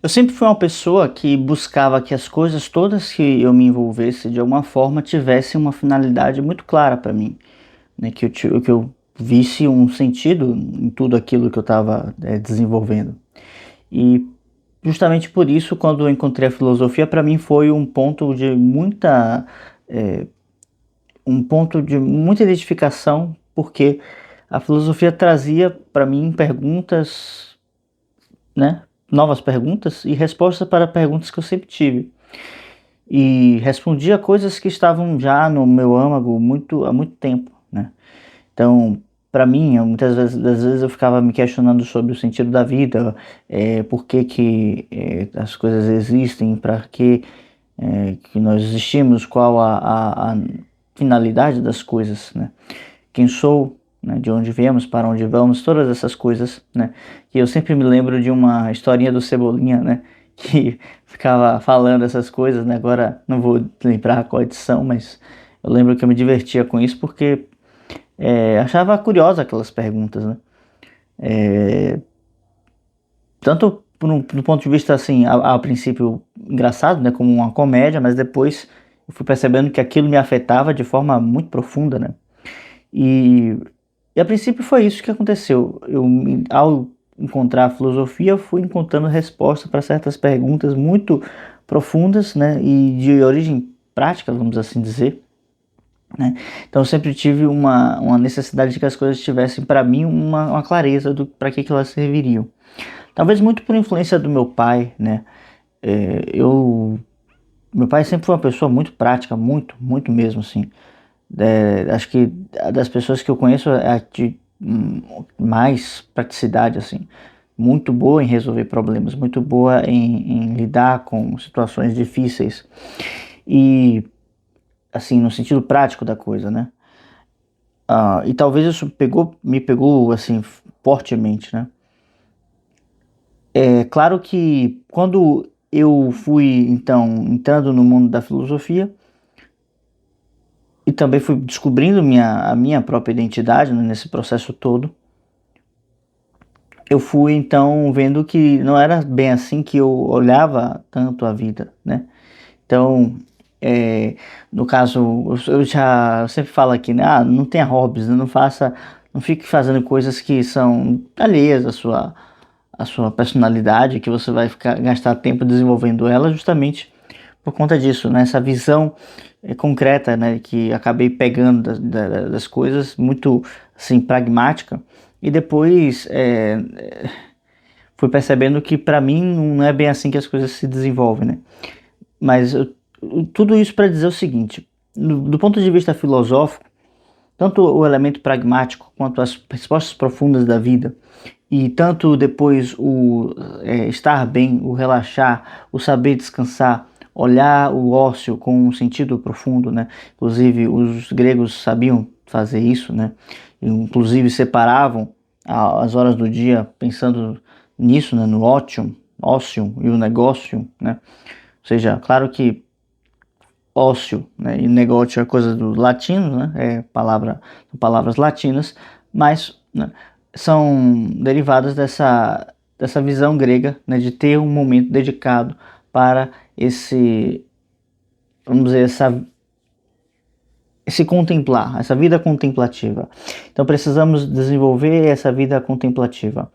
Eu sempre fui uma pessoa que buscava que as coisas todas que eu me envolvesse de alguma forma tivessem uma finalidade muito clara para mim, né? Que eu visse um sentido em tudo aquilo que eu estava desenvolvendo. E justamente por isso, quando eu encontrei a filosofia, para mim foi eh, um ponto de muita identificação, porque a filosofia trazia para mim perguntas, né? Novas perguntas e respostas para perguntas que eu sempre tive. E respondia coisas que estavam já no meu âmago há muito tempo, né? Então, para mim, muitas vezes, às vezes eu ficava me questionando sobre o sentido da vida, por que que as coisas existem, para que nós existimos, qual a finalidade das coisas, né? Quem sou, né? De onde viemos, para onde vamos, todas essas coisas, né? Que eu sempre me lembro de uma historinha do Cebolinha, né? Que ficava falando essas coisas, né? Agora não vou lembrar qual edição, mas eu lembro que eu me divertia com isso porque achava curiosa aquelas perguntas, né? Tanto do ponto de vista assim, a princípio engraçado, né? Como uma comédia, mas depois eu fui percebendo que aquilo me afetava de forma muito profunda, né? E, e a princípio foi isso que aconteceu. Ao encontrar a filosofia, eu fui encontrando respostas para certas perguntas muito profundas, né, e de origem prática, vamos assim dizer, né? Então eu sempre tive uma necessidade de que as coisas tivessem para mim uma clareza do para que elas serviriam. Talvez muito por influência do meu pai, né? É, eu Meu pai sempre foi uma pessoa muito prática, muito mesmo, assim. Acho que das pessoas que eu conheço é a de mais praticidade, assim. Muito boa em resolver problemas, muito boa em lidar com situações difíceis. E, assim, no sentido prático da coisa, né? E talvez isso me pegou, assim, fortemente, né? É claro que quando eu fui, então, entrando no mundo da filosofia, e também fui descobrindo a minha própria identidade, né, nesse processo todo, eu fui então vendo que não era bem assim que eu olhava tanto a vida, né? Então, é, no caso, eu sempre falo aqui, né? Não tenha hobbies, né? Não fique fazendo coisas que são alheias à sua personalidade, que você vai gastar tempo desenvolvendo ela justamente por conta disso, né? Essa visão concreta, né? Que acabei pegando das coisas, muito assim, pragmática, e depois fui percebendo que para mim não é bem assim que as coisas se desenvolvem, né? Mas tudo isso para dizer o seguinte: do ponto de vista filosófico, tanto o elemento pragmático quanto as respostas profundas da vida, e tanto depois o estar bem, o relaxar, o saber descansar, olhar o ócio com um sentido profundo, né? Inclusive os gregos sabiam fazer isso, né? Inclusive separavam as horas do dia pensando nisso, né? No ócio e o negócio, né? Ou seja, claro que ócio, né, e negócio é coisa do latino, né, são palavras latinas, mas, né, são derivadas dessa visão grega, né, de ter um momento dedicado para vamos dizer, esse contemplar, essa vida contemplativa. Então precisamos desenvolver essa vida contemplativa.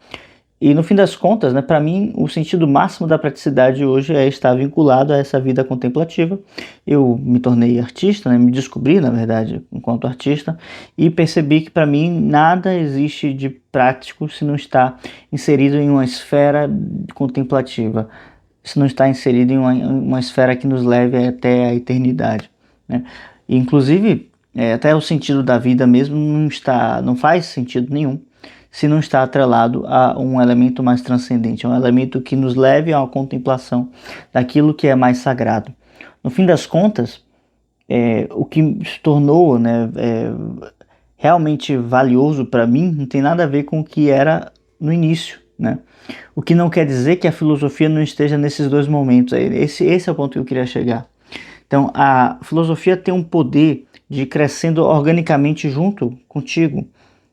E no fim das contas, né, para mim, o sentido máximo da praticidade hoje é estar vinculado a essa vida contemplativa. Eu me tornei artista, né, me descobri, na verdade, enquanto artista, e percebi que para mim nada existe de prático se não está inserido em uma esfera contemplativa, se não está inserido em uma esfera que nos leve até a eternidade, né? E, inclusive, até o sentido da vida mesmo não faz sentido nenhum se não está atrelado a um elemento mais transcendente, a um elemento que nos leve a uma contemplação daquilo que é mais sagrado. No fim das contas, o que se tornou, né, realmente valioso para mim não tem nada a ver com o que era no início, né? O que não quer dizer que a filosofia não esteja nesses dois momentos. Esse é o ponto que eu queria chegar. Então, a filosofia tem um poder de ir crescendo organicamente junto contigo,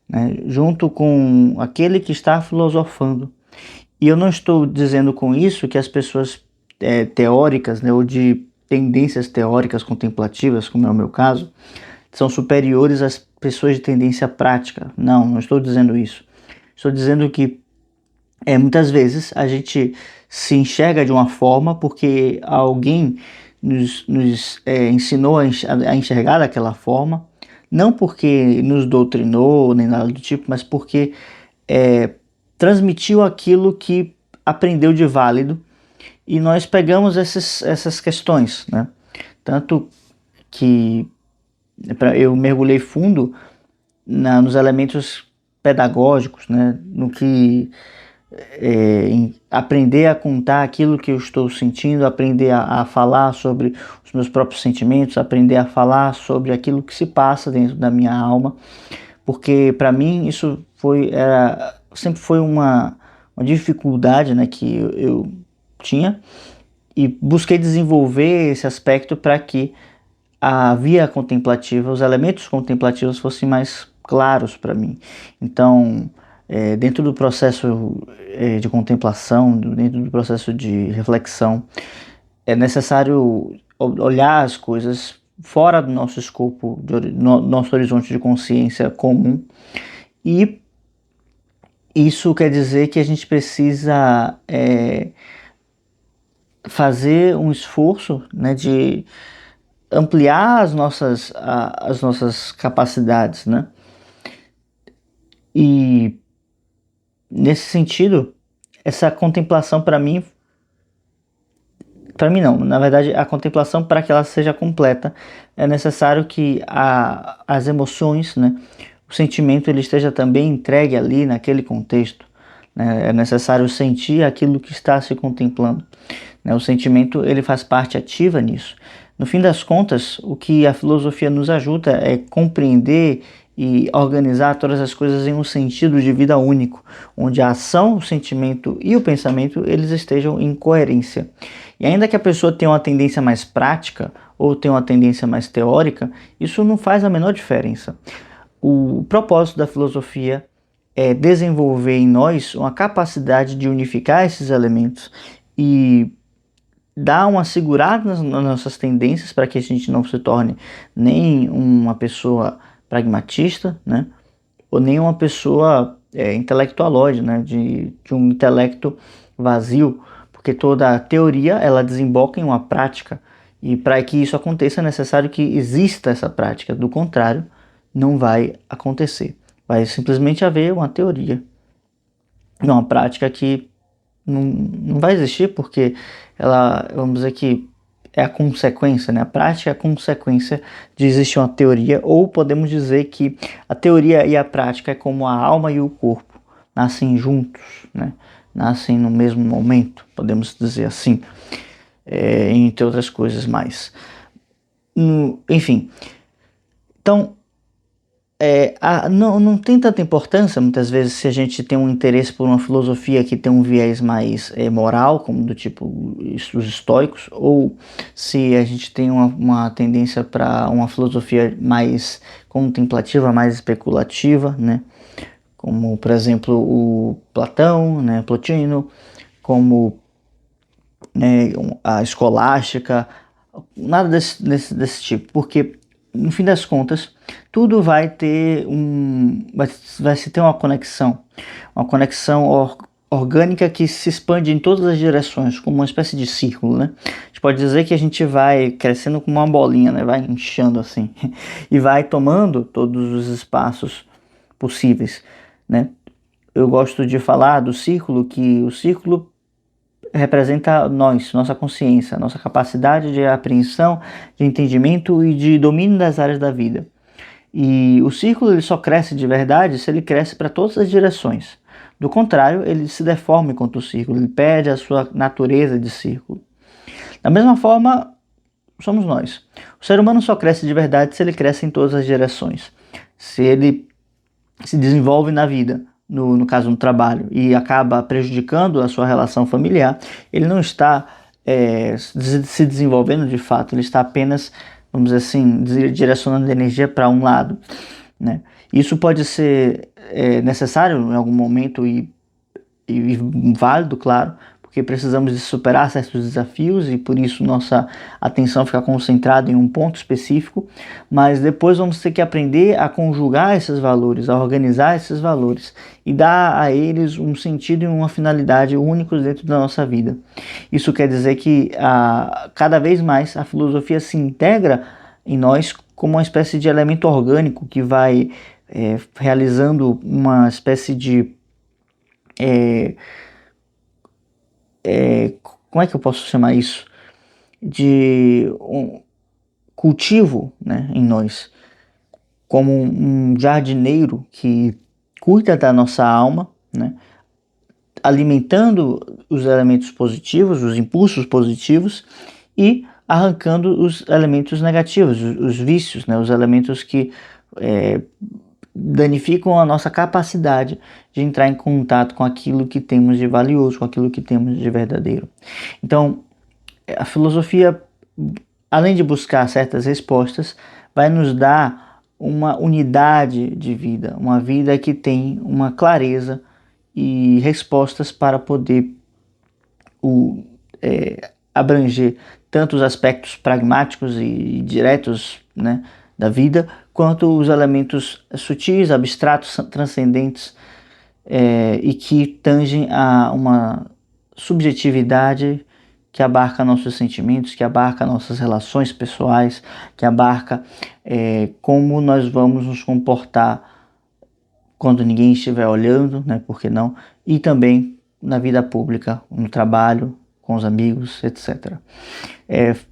né? Junto com aquele que está filosofando. E eu não estou dizendo com isso que as pessoas teóricas, né, ou de tendências teóricas contemplativas, como é o meu caso, são superiores às pessoas de tendência prática. Não, não estou dizendo isso. Estou dizendo que muitas vezes a gente se enxerga de uma forma porque alguém nos ensinou a enxergar daquela forma, não porque nos doutrinou nem nada do tipo, mas porque é, transmitiu aquilo que aprendeu de válido e nós pegamos essas questões, né? Tanto que eu mergulhei fundo nos elementos pedagógicos, né? No que em aprender a contar aquilo que eu estou sentindo, aprender a falar sobre os meus próprios sentimentos, aprender a falar sobre aquilo que se passa dentro da minha alma, porque para mim isso sempre foi uma dificuldade, né, que eu tinha, e busquei desenvolver esse aspecto para que a via contemplativa, os elementos contemplativos fossem mais claros para mim. Então, dentro do processo de contemplação, dentro do processo de reflexão, é necessário olhar as coisas fora do nosso escopo, nosso horizonte de consciência comum, e isso quer dizer que a gente precisa fazer um esforço, né, de ampliar as nossas capacidades, né? E nesse sentido, essa contemplação para mim não, na verdade a contemplação, para que ela seja completa, é necessário que as emoções, né, o sentimento, ele esteja também entregue ali naquele contexto, né? É necessário sentir aquilo que está se contemplando, né? O sentimento, ele faz parte ativa nisso. No fim das contas, o que a filosofia nos ajuda é compreender e organizar todas as coisas em um sentido de vida único, onde a ação, o sentimento e o pensamento, eles estejam em coerência. E ainda que a pessoa tenha uma tendência mais prática ou tenha uma tendência mais teórica, isso não faz a menor diferença. O propósito da filosofia é desenvolver em nós uma capacidade de unificar esses elementos e dar uma segurada nas nossas tendências para que a gente não se torne nem uma pessoa pragmatista, né? Ou nem uma pessoa intelectualóide, né? De um intelecto vazio, porque toda a teoria ela desemboca em uma prática, e para que isso aconteça é necessário que exista essa prática. Do contrário, não vai acontecer. Vai simplesmente haver uma teoria, uma prática que não vai existir, porque ela, vamos dizer que é a consequência, né? A prática é a consequência de existir uma teoria, ou podemos dizer que a teoria e a prática é como a alma e o corpo, nascem juntos, né? Nascem no mesmo momento, podemos dizer assim, entre outras coisas mais. Enfim, então não tem tanta importância muitas vezes se a gente tem um interesse por uma filosofia que tem um viés mais moral, como do tipo os estoicos, ou se a gente tem uma tendência para uma filosofia mais contemplativa, mais especulativa, né? Como por exemplo o Platão, né? Plotino, como né, a escolástica, nada desse tipo, porque no fim das contas tudo vai ter vai se ter uma conexão orgânica que se expande em todas as direções, como uma espécie de círculo, né? A gente pode dizer que a gente vai crescendo como uma bolinha, né? Vai inchando assim e vai tomando todos os espaços possíveis, né? Eu gosto de falar do círculo, que o círculo representa nossa consciência, nossa capacidade de apreensão, de entendimento e de domínio das áreas da vida. E o círculo ele só cresce de verdade se ele cresce para todas as direções. Do contrário, ele se deforma enquanto o círculo, ele perde a sua natureza de círculo. Da mesma forma, somos nós. O ser humano só cresce de verdade se ele cresce em todas as direções. Se ele se desenvolve na vida, no caso no trabalho, e acaba prejudicando a sua relação familiar, ele não está se desenvolvendo de fato, ele está apenas, vamos dizer assim, direcionando energia para um lado, né? Isso pode ser necessário em algum momento, e e válido, claro, porque precisamos de superar certos desafios e por isso nossa atenção fica concentrada em um ponto específico, mas depois vamos ter que aprender a conjugar esses valores, a organizar esses valores e dar a eles um sentido e uma finalidade únicos dentro da nossa vida. Isso quer dizer que cada vez mais a filosofia se integra em nós como uma espécie de elemento orgânico que vai realizando uma espécie de como é que eu posso chamar isso? De um cultivo, né, em nós, como um jardineiro que cuida da nossa alma, né, alimentando os elementos positivos, os impulsos positivos e arrancando os elementos negativos, os vícios, né, os elementos que danificam a nossa capacidade de entrar em contato com aquilo que temos de valioso, com aquilo que temos de verdadeiro. Então, a filosofia, além de buscar certas respostas, vai nos dar uma unidade de vida, uma vida que tem uma clareza e respostas para poder abranger tanto os aspectos pragmáticos e diretos, né, da vida, quanto os elementos sutis, abstratos, transcendentes e que tangem a uma subjetividade que abarca nossos sentimentos, que abarca nossas relações pessoais, que abarca como nós vamos nos comportar quando ninguém estiver olhando, né, por que não? E também na vida pública, no trabalho, com os amigos, etc.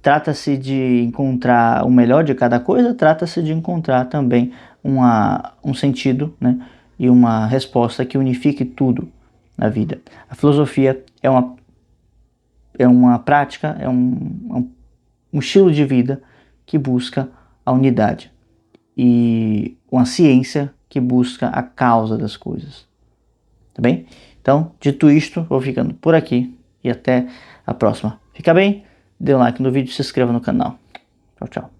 Trata-se de encontrar o melhor de cada coisa, trata-se de encontrar também um sentido, né, e uma resposta que unifique tudo na vida. A filosofia é uma prática, é um estilo de vida que busca a unidade e uma ciência que busca a causa das coisas. Tá bem? Então, dito isto, vou ficando por aqui e até a próxima. Fica bem? Dê um like no vídeo e se inscreva no canal. Tchau, tchau.